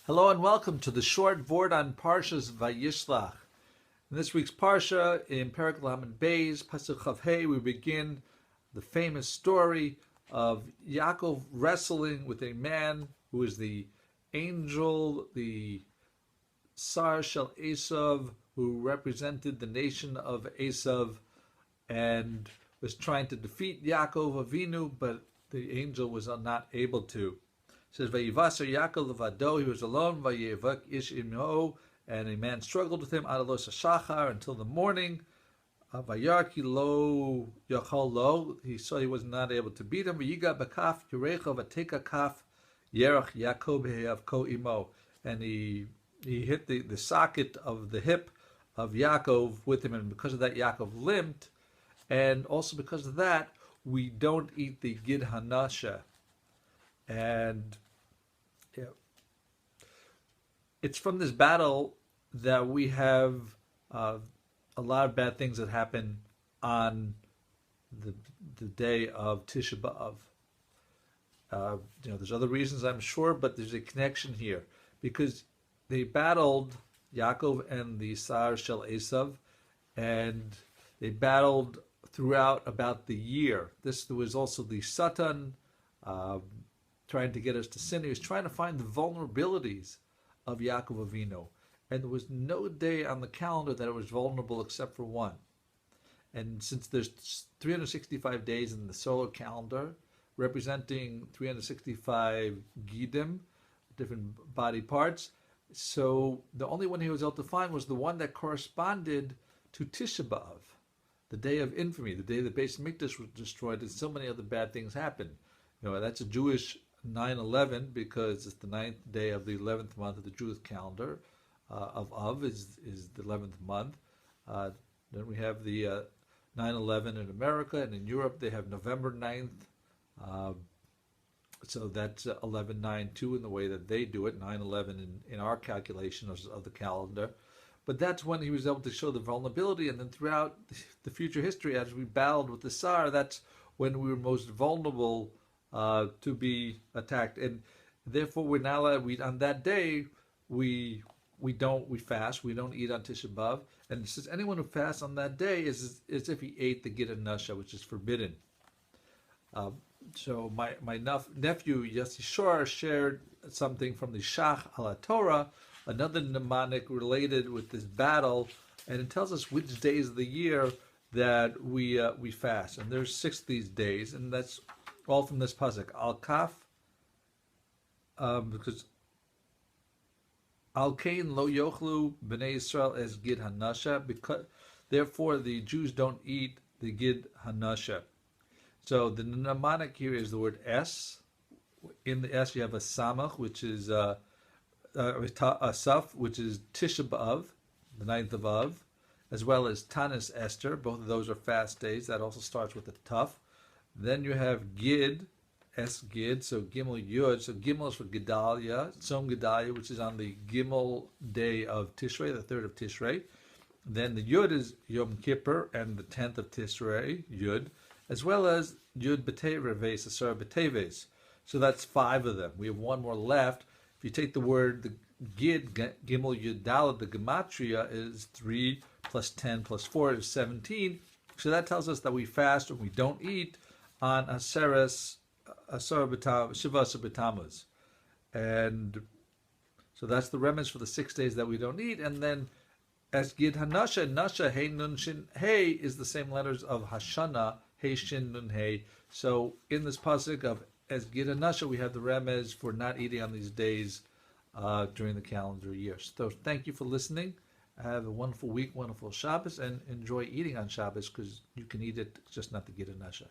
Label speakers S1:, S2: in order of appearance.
S1: Hello and welcome to the short Vort on Parshas Vayishlach. In this week's Parsha, in Perek Lamed Beis, Pasuk Chav Hey, we begin the famous story of Yaakov wrestling with a man who is the angel, the Sar Shel Eisav, who represented the nation of Eisav and was trying to defeat Yaakov Avinu, but the angel was not able to. It says, Vayishlach Yaakov levado, he was alone, Vayevak ish imo, and a man struggled with him, Adalos Shachar, until the morning. Vayarki lo yachol lo, he saw he was not able to beat him. Vayiga bakaf yurecha vateka kaf yerach Yaakov heyav ko imo, and he hit the socket of the hip of Yaakov with him, and because of that Yaakov limped, and also because of that we don't eat the Gid Hanoshe. And it's from this battle that we have a lot of bad things that happen on the day of Tisha B'Av. There's other reasons, I'm sure, but there's a connection here because they battled Yaakov and the Sar Shel Eisav, and they battled throughout about the year. This was also the Satan trying to get us to sin. He was trying to find the vulnerabilities of Yaakov Avinu. And there was no day on the calendar that it was vulnerable except for one. And since there's 365 days in the solar calendar, representing 365 Gidim, different body parts, so the only one he was able to find was the one that corresponded to Tisha B'Av, the day of infamy, the day the Beis Mikdash was destroyed, and so many other bad things happened. That's a Jewish 9/11 because it's the 9th day of the 11th month of the Jewish calendar. Of is the 11th month. Then we have the 9/11 in America, and in Europe they have November 9th. So that's 11/9/2 in the way that they do it, 9/11 in our calculation of the calendar. But that's when he was able to show the vulnerability, and then throughout the future history, as we battled with the Sar, that's when we were most vulnerable to be attacked, and therefore we're not allowed. On that day we fast. We don't eat on Tisha B'Av, and it says anyone who fasts on that day is if he ate the Gid Hanoshe, which is forbidden. So my nephew Yossi Schorr shared something from the Shach ala Torah, another mnemonic related with this battle, and it tells us which days of the year that we fast, and there's 6 of these days, and that's all from this pasuk. Al kaf, because Al kain lo yochlu bnei Yisrael as Gid Hanoshe, because therefore the Jews don't eat the Gid Hanoshe. So the mnemonic here is the word es. In the es you have a samach, which is a saf, which is Tisha B'Av, the 9th of Av, as well as Tanis Esther. Both of those are fast days. That also starts with a tuf. Then you have Gid, Es Gid, so Gimel Yud. So Gimel is for Gedalia, Tzom Gedalia, which is on the Gimel day of Tishrei, the 3rd of Tishrei. Then the Yud is Yom Kippur and the 10th of Tishrei, Yud, as well as Yud B'Teves, Asar B'Teves. So that's 5 of them. We have one more left. If you take the word the Gid, Gimel Yud Dalet, the Gematria is 3 plus 10 plus 4 is 17. So that tells us that we fast and we don't eat on Shivas B'Tammuz. And so that's the remnants for the 6 days that we don't eat. And then as Gid Hanoshe, Nasha, Hey, Nun, Shin, Hey is the same letters of Hashana, Hey, Shin, Nun, Hey. So in this pasuk of as Gid Hanoshe, we have the remez for not eating on these days during the calendar year. So thank you for listening. Have a wonderful week, wonderful Shabbos, and enjoy eating on Shabbos because you can eat it, just not the Gid Hanoshe.